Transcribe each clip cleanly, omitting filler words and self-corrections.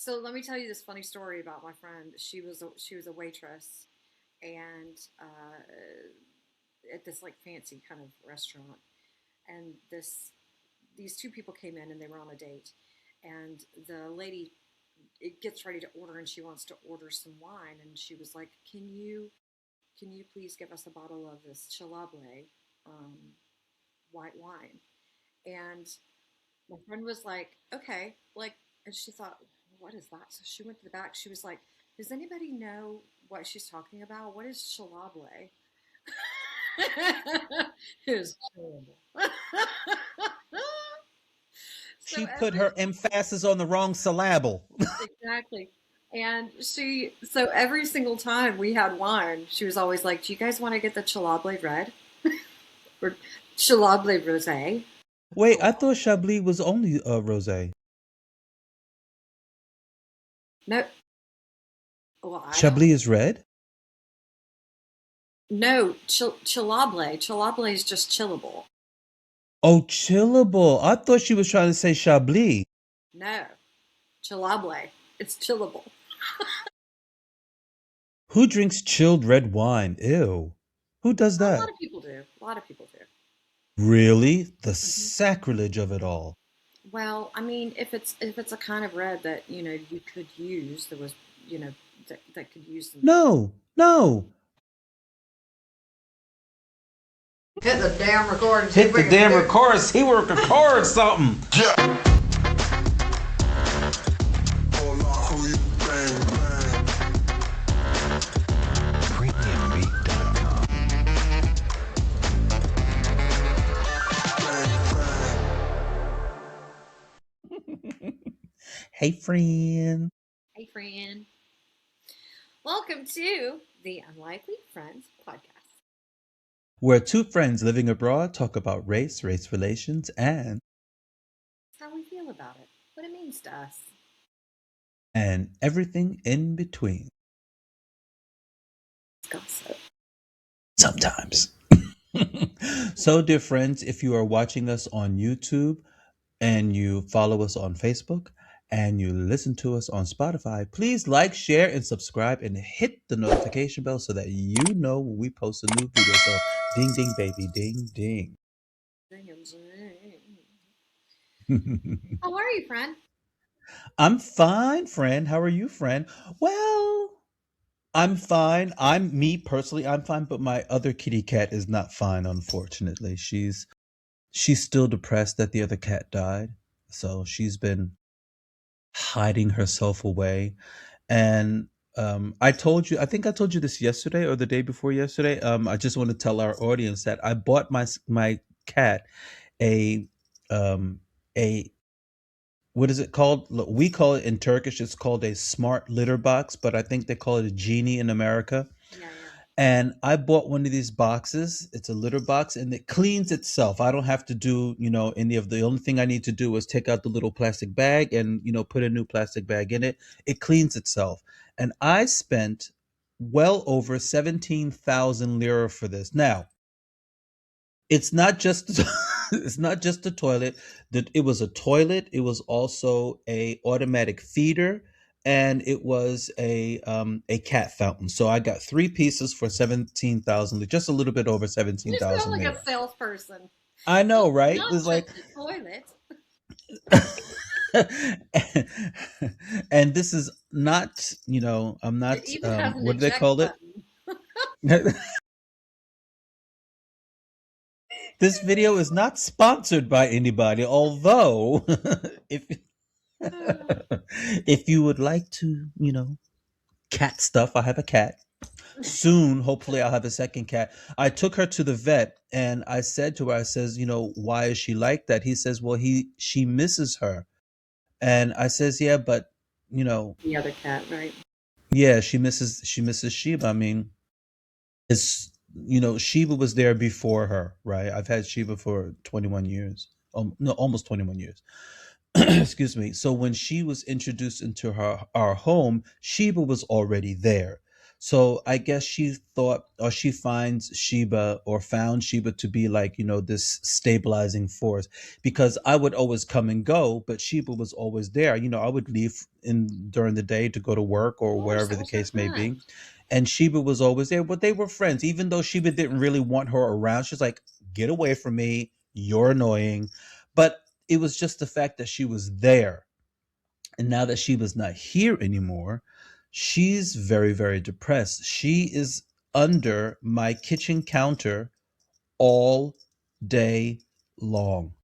So let me tell you this funny story about my friend. She was a waitress, and at this like fancy kind of restaurant, and these two people came in and they were on a date, and the lady it gets ready to order and she wants to order some wine, and she was like, can you please give us a bottle of this Chilable um, white wine? And my friend was like, okay, like, and she thought, what is that? So she went to the back. She was like, does anybody know what she's talking about? What is Chilable? It was terrible. So She put her emphasis on the wrong syllable. exactly. And so every single time we had wine, she was always like, do you guys want to get the Chilable red or Chilable rosé? Wait, I thought Chablis was only rosé. No, well, I don't. Chablis is red? No, Chilable. Chilable is just chillable. Oh, chillable. I thought she was trying to say Chablis. No, Chilable. It's chillable. Who drinks chilled red wine? Ew. Who does A lot that? of people do. A lot of people do. Really? The Hmm. sacrilege of it all. Well, I mean, if it's a kind of red that you could use, there was that could use them. No, no. Hit the damn record. Hit the damn record. See, we record something. Hey, friend. Hey, friend. Welcome to the Unlikely Frenz Podcast, where two friends living abroad talk about race relations, and how we feel about it, what it means to us. everything in between. Gossip. Sometimes. So, dear friends, if you are watching us on YouTube and you follow us on Facebook and you listen to us on Spotify, please like, share, and subscribe and hit the notification bell so that you know when we post a new video. So, ding, ding, baby, ding, ding. How are you, friend? I'm fine, friend. How are you, friend? Well, I'm fine. Me personally, I'm fine, but my other kitty cat is not fine, unfortunately. She's still depressed that the other cat died. So she's been hiding herself away. And I think I told you this yesterday or the day before yesterday. I just want to tell our audience that I bought my cat a um a what is it called? Look, we call it in Turkish, it's called a smart litter box, but I think they call it a genie in America. Yeah, yeah. And I bought one of these boxes. It's a litter box and it cleans itself. I don't have to do, any of the only thing I need to do is take out the little plastic bag and, put a new plastic bag in it. It cleans itself. And I spent well over 17,000 lira for this. Now, it's not just it's not just a toilet. That it was a toilet. It was also a automatic feeder, and it was a cat fountain. So I got three pieces for 17,000, just a little bit over seventeen You sound thousand like a lira. salesperson. I know, It's right? not It's just like, a toilet. and this is not, I'm It not. even has an What do they eject call it? button. This video is not sponsored by anybody, although if if you would like to, cat stuff, I have a cat. Soon, hopefully, I'll have a second cat. I took her to the vet and I said to her, I says, why is she like that? He says, well, she misses her. And I says, yeah, but The other cat, right? yeah, she misses Sheba. I mean, it's Sheba was there before her, right? I've had Sheba for 21 years. No, almost 21 years. Excuse me. So when she was introduced into our home, Sheba was already there. So I guess she thought, or she finds Sheba, or found Sheba to be like, this stabilizing force, because I would always come and go, but Sheba was always there. I would leave in during the day to go to work Of or course, wherever that the was her case may friend. be. And Sheba was always there, but they were friends, even though Sheba didn't really want her around. She's like, get away from me. You're annoying. But it was just the fact that she was there. And now that Sheba's not here anymore, she's very, very depressed. She is under my kitchen counter all day long.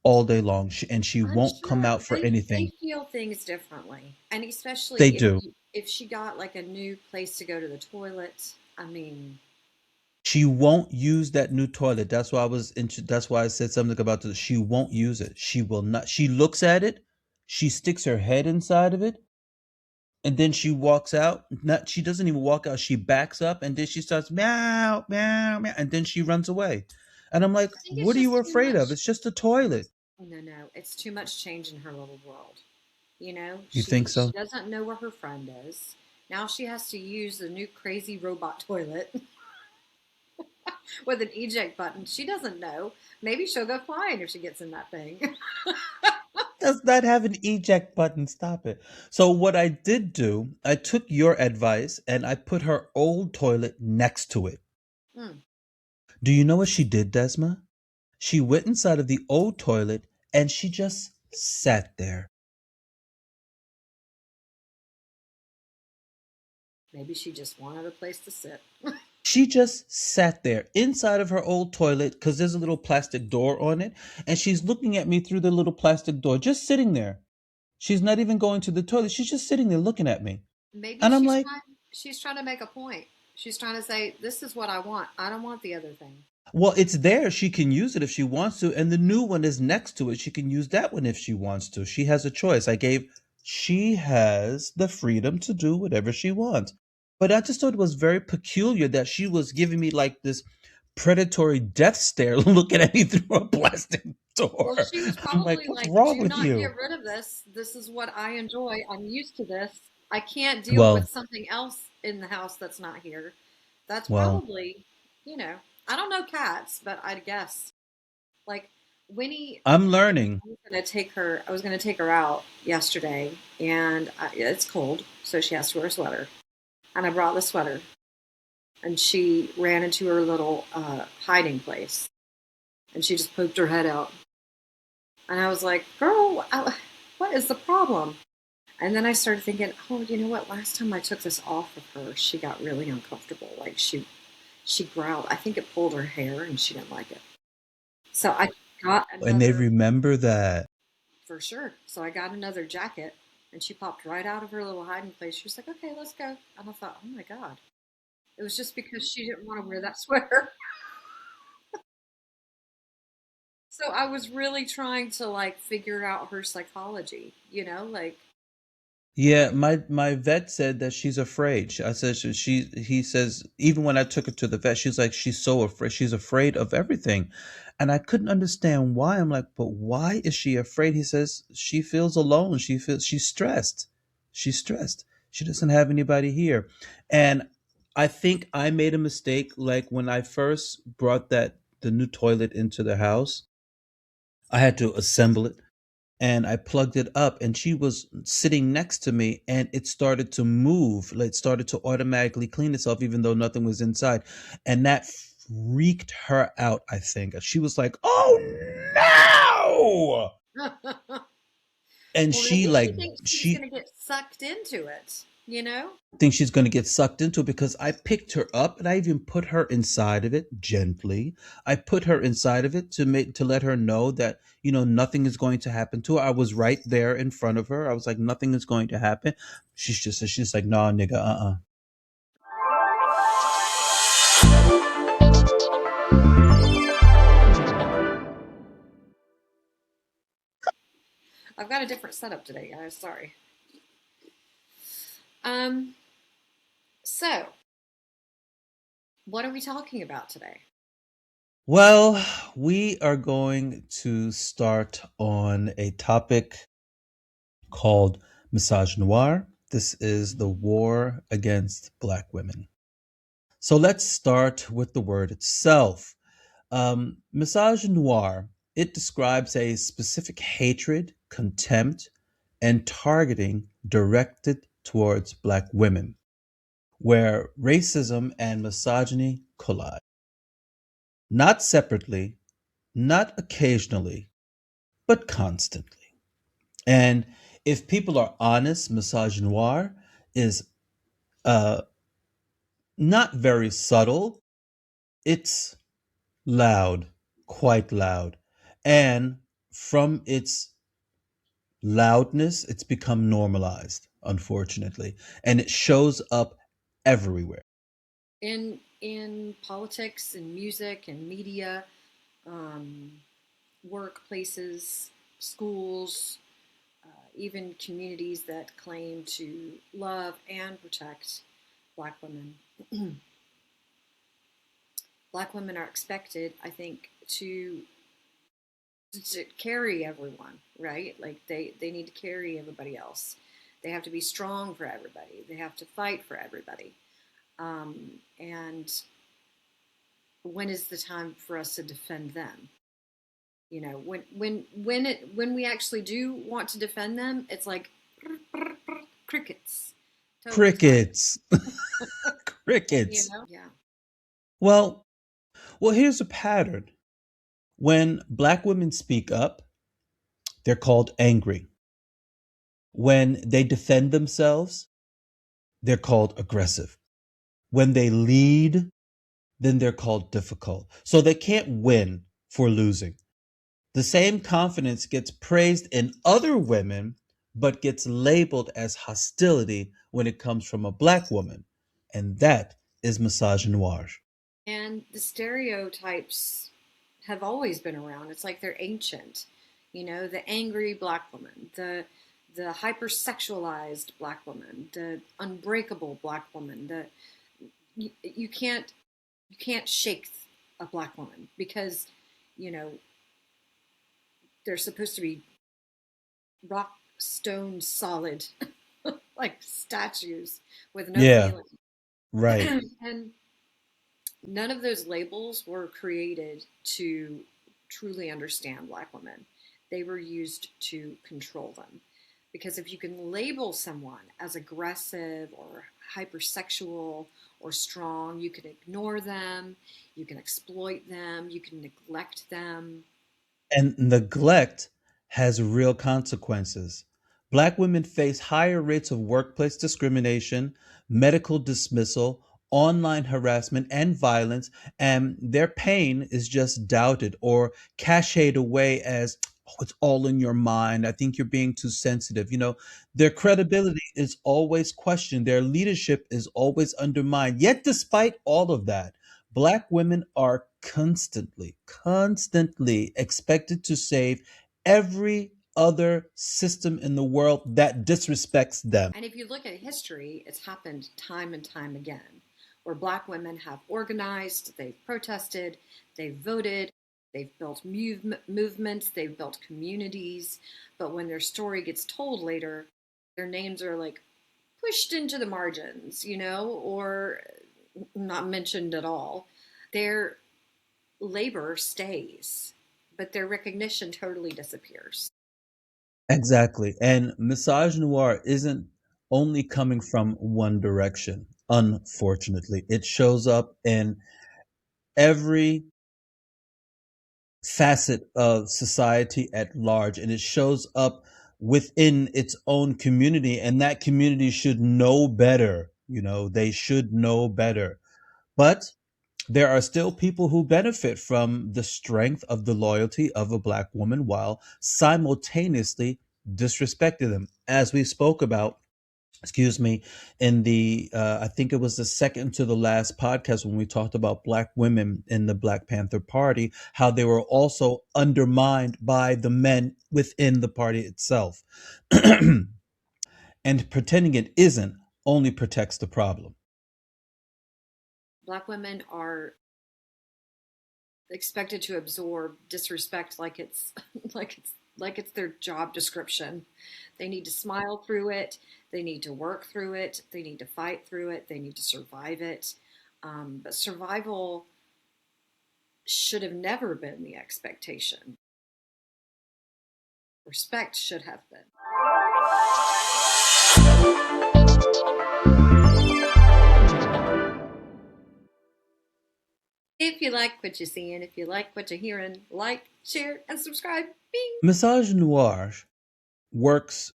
All day long. And she I'm won't come sure out for they anything. feel things differently, and They especially do. if she got like a new place to go to the toilet. I mean, She won't use that new toilet. That's why I said something about this. She won't use it. She will not. She looks at it. She sticks her head inside of it, and then she walks out. Not She doesn't even walk out. She backs up, and then she starts meow meow meow, and then she runs away. And I'm like, I think it's "What are you just too afraid of? much. It's just a toilet." No, no, it's too much change in her little world. You know, You think she so? doesn't know where her friend is. Now she has to use the new crazy robot toilet with an eject button. She doesn't know. Maybe she'll go flying if she gets in that thing. Does not have an eject button. Stop it. So what I did do, I took your advice and I put her old toilet next to it. Hmm. Do you know what she did, Desma? She went inside of the old toilet and she just sat there. Maybe she just wanted a place to sit. She just sat there inside of her old toilet because there's a little plastic door on it. And she's looking at me through the little plastic door, just sitting there. She's not even going to the toilet. She's just sitting there looking at me. Maybe And I'm like, she's trying to make a point. She's trying to say, "This is what I want. I don't want the other thing." well, it's there. She can use it if she wants to. And the new one is next to it. She can use that one if she wants to. She has a choice. She has the freedom to do whatever she wants. But I just thought it was very peculiar that she was giving me like this predatory death stare looking at me through a plastic Well, door. she was I'm like, probably what's like, wrong "Do with not you? get rid of this. This is what I enjoy. I'm used to this. I can't deal with Well, something else in the house that's not here." That's well, probably, I don't know cats, but I'd guess. Like Winnie, I'm learning. I was gonna take her out yesterday, and it's cold, so she has to wear a sweater. And I brought the sweater, and she ran into her little hiding place, and she just poked her head out. And I was like, "Girl, what is the problem?" And then I started thinking, "Oh, you know what? Last time I took this off of her, she got really uncomfortable. Like she growled. I think it pulled her hair, and she didn't like it. So I got And they another remember that. for sure. So I got another jacket, and she popped right out of her little hiding place. She was like, "Okay, let's go." And I thought, "Oh my god." It was just because she didn't want to wear that sweater. So I was really trying to like figure out her psychology, like Yeah, my vet said that she's afraid. I said he says even when I took her to the vet, she's like she's so afraid. She's afraid of everything. And I couldn't understand why. I'm like, but why is she afraid? He says she feels alone. She's stressed. She's stressed. She doesn't have anybody here. And I think I made a mistake like when I first brought the new toilet into the house. I had to assemble it and I plugged it up and she was sitting next to me and it started to move. Like it started to automatically clean itself even though nothing was inside. And that freaked her out, I think. She was like, "Oh no!" And well, she maybe she like thinks she's she going to get sucked into it. thinks she's going to get sucked into it because I picked her up and I even put her inside of it gently. I put her inside of it to let her know that nothing is going to happen to her. I was right there in front of her. I was like, nothing is going to happen. She's like, "Nah, nigga, uh." I've got a different setup today, guys. Sorry. Um, so what are we talking about today? Well, we are going to start on a topic called Misogynoir, This is the war against Black women. So let's start with the word itself. Misogynoir, it describes a specific hatred, contempt, and targeting directed towards Black women, where racism and misogyny collide. Not separately, not occasionally, but constantly. And if people are honest, misogynoir is uh, not very subtle. It's loud, quite loud. And from its loudness, it's become normalized, unfortunately. And it shows up everywhere. In politics and music and media, um, workplaces, schools, even communities that claim to love and protect Black women. Black women are expected, I think, to carry everyone, right? Like they need to carry everybody else. They have to be strong for everybody. They have to fight for everybody. And when is the time for us to defend them? You know, when we actually do want to defend them, it's like crickets. Totally silent. Crickets. Crickets. Yeah. Well, here's a pattern. When Black women speak up, they're called angry. When they defend themselves, they're called aggressive. When they lead, then they're called difficult. So they can't win for losing. The same confidence gets praised in other women, but gets labeled as hostility when it comes from a Black woman. And that is misogynoir. And the stereotypes have always been around. It's like they're ancient. You know, the angry Black woman, the hypersexualized Black woman, the unbreakable Black woman. You can't shake a Black woman because, you know, they're supposed to be rock stone solid, like statues with no feeling. Right. And none of those labels were created to truly understand Black women. They were used to control them. Because if you can label someone as aggressive or hypersexual or strong, you can ignore them, you can exploit them, you can neglect them. And neglect has real consequences. Black women face higher rates of workplace discrimination, medical dismissal, online harassment, and violence, and their pain is just doubted or cached away as, oh, it's all in your mind. I think you're being too sensitive. Their credibility is always questioned, their leadership is always undermined. Yet, despite all of that, Black women are constantly expected to save every other system in the world that disrespects them. And if you look at history, it's happened time and time again, where Black women have organized, they've protested, they've voted, they've built movements, they've built communities. But when their story gets told later, their names are like pushed into the margins, or not mentioned at all. Their labor stays, but their recognition totally disappears. Exactly. And misogynoir isn't only coming from one direction, unfortunately. It shows up in every facet of society at large, and it shows up within its own community, and that community should know better. They should know better. But there are still people who benefit from the strength of the loyalty of a Black woman while simultaneously disrespecting them, as we spoke about, excuse me, in the I think it was the second to the last podcast when we talked about Black women in the Black Panther Party, how they were also undermined by the men within the party itself. And pretending it isn't only protects the problem. Black women are expected to absorb disrespect like it's like it's like it's their job description. They need to smile through it. They need to work through it. They need to fight through it. They need to survive it. But survival should have never been the expectation. Respect should have been. If you like what you're seeing, if you like what you're hearing, like, share, and subscribe. Bing! Misogynoir works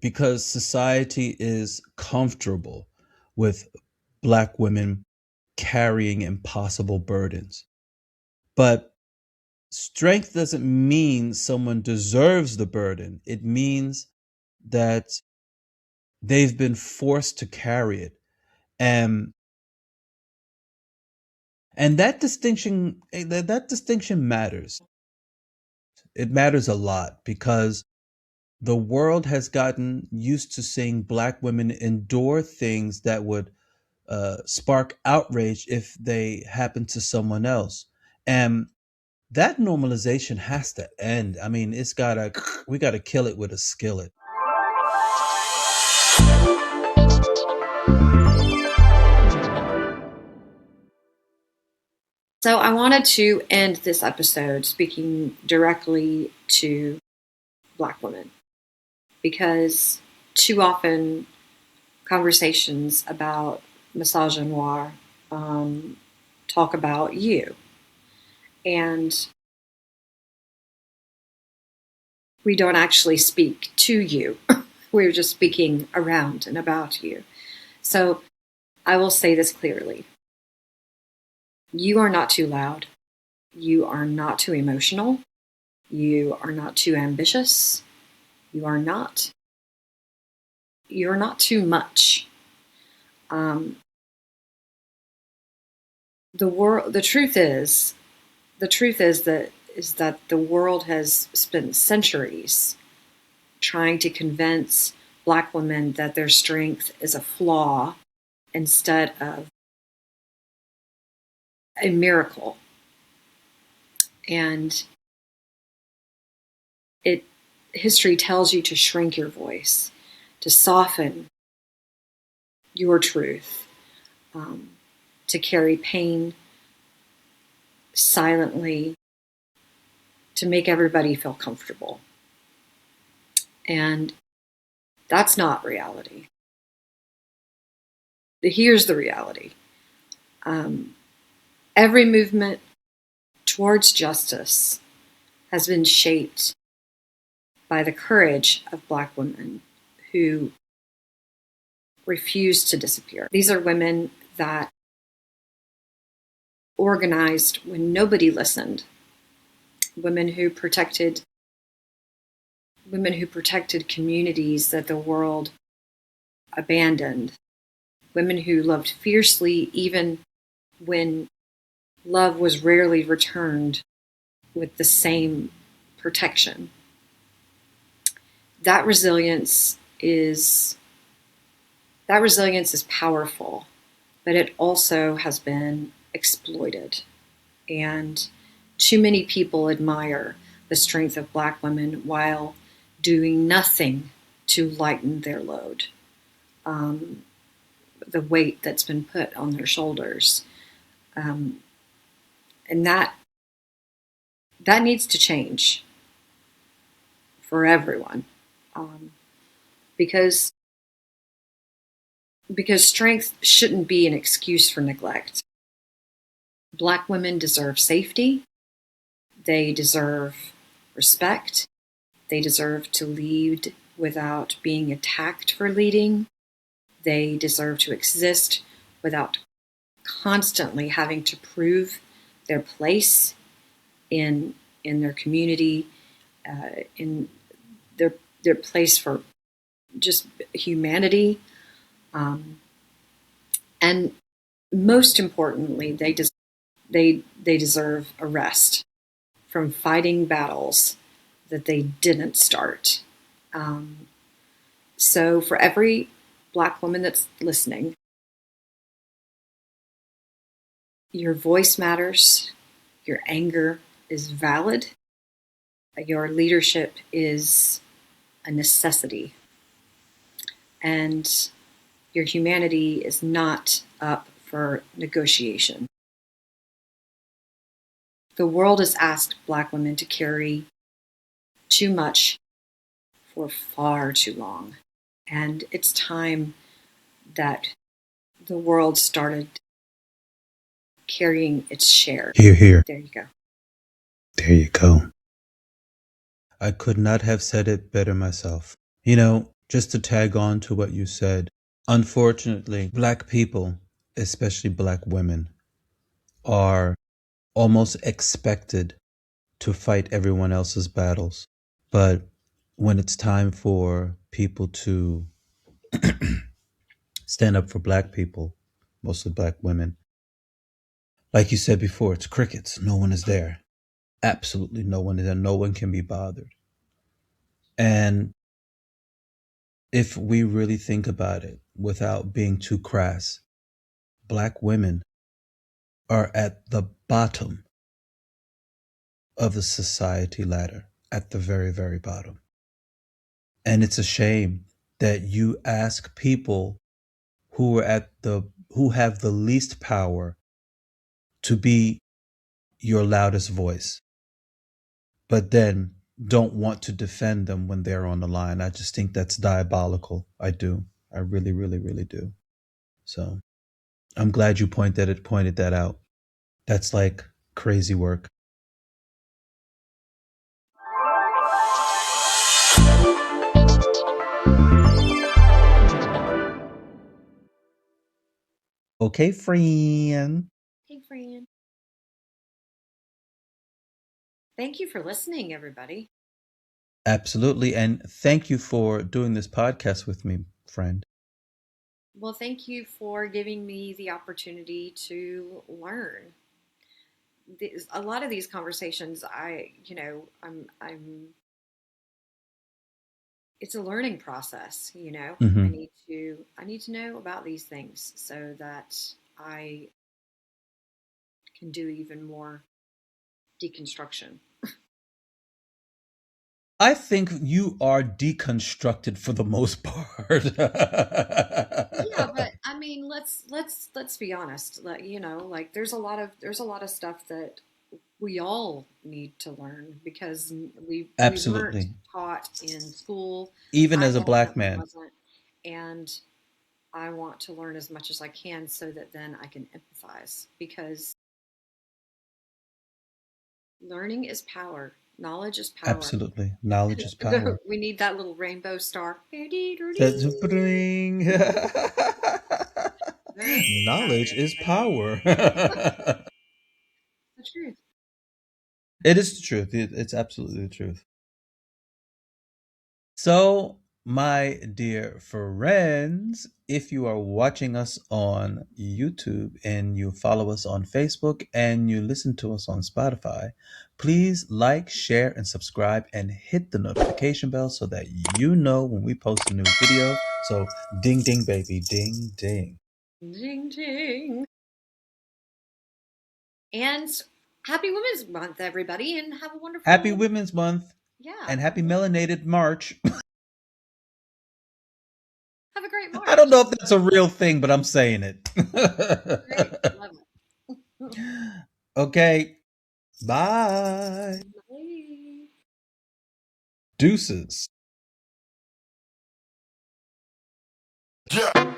because society is comfortable with Black women carrying impossible burdens. But strength doesn't mean someone deserves the burden. It means that they've been forced to carry it. And that distinction matters. It matters a lot because the world has gotten used to seeing Black women endure things that would spark outrage if they happen to someone else. And that normalization has to end. I mean, we gotta kill it with a skillet. So I wanted to end this episode speaking directly to Black women, because too often conversations about misogynoir talk about you, and we don't actually speak to you. We're just speaking around and about you. So I will say this clearly. You are not too loud. You are not too emotional. You are not too ambitious. You're not too much. The truth is that the world has spent centuries trying to convince Black women that their strength is a flaw instead of a miracle. And history tells you to shrink your voice, to soften your truth, to carry pain silently, to make everybody feel comfortable. And that's not reality. Here's the reality. Every movement towards justice has been shaped by the courage of Black women who refuse to disappear. These are women that organized when nobody listened, women who protected communities that the world abandoned, women who loved fiercely even when love was rarely returned with the same protection. That resilience is powerful, but it also has been exploited. And too many people admire the strength of Black women while doing nothing to lighten their load, the weight that's been put on their shoulders. And that needs to change for everyone, because strength shouldn't be an excuse for neglect. Black women deserve safety. They deserve respect. They deserve to lead without being attacked for leading. They deserve to exist without constantly having to prove their place in their community, in their place for just humanity, and most importantly, they deserve a rest from fighting battles that they didn't start. So for every Black woman that's listening, your voice matters, your anger is valid, Your leadership is a necessity, and your humanity is not up for negotiation. The world has asked Black women to carry too much for far too long, and it's time that the world started carrying its share. Here, here. There you go. There you go. I could not have said it better myself. You know, just to tag on to what you said, unfortunately, Black people, especially Black women, are almost expected to fight everyone else's battles. But when it's time for people to stand up for Black people, mostly Black women, like you said before, it's crickets. No one is there. Absolutely no one is there. No one can be bothered. And if we really think about it without being too crass, Black women are at the bottom of the society ladder, at the very, very bottom. And it's a shame that you ask people who have the least power to be your loudest voice, but then don't want to defend them when they're on the line. I just think that's diabolical. I do. I really, really, really do. So I'm glad you pointed that out. That's like crazy work. Okay, friend. Hey, Fran. Thank you for listening, everybody. Absolutely. And thank you for doing this podcast with me, friend. Well, thank you for giving me the opportunity to learn. A lot of these conversations, it's a learning process. Mm-hmm. I need to know about these things so that I can do even more deconstruction. I think you are deconstructed for the most part. Yeah, but I mean, let's be honest. Like there's a lot of stuff that we all need to learn because we weren't Absolutely. taught in school. Even I as a Black definitely man. wasn't, and I want to learn as much as I can so that then I can empathize, because learning is power. Knowledge is power. Absolutely. Knowledge is power. We need that little rainbow star. That's bring. Knowledge is power. The truth. It is the truth. It's absolutely the truth. So, my dear friends, if you are watching us on YouTube and you follow us on Facebook and you listen to us on Spotify, please like, share, and subscribe and hit the notification bell so that you know when we post a new video. So, ding, ding, baby, ding, ding. Ding ding. And happy Women's Month, everybody, and have a wonderful Happy Women's Month. Yeah. And happy Melanated March. Have a great March. I don't know if that's a real thing, but I'm saying it. Great. Love it. Okay. Bye. Bye. Deuces. Yeah.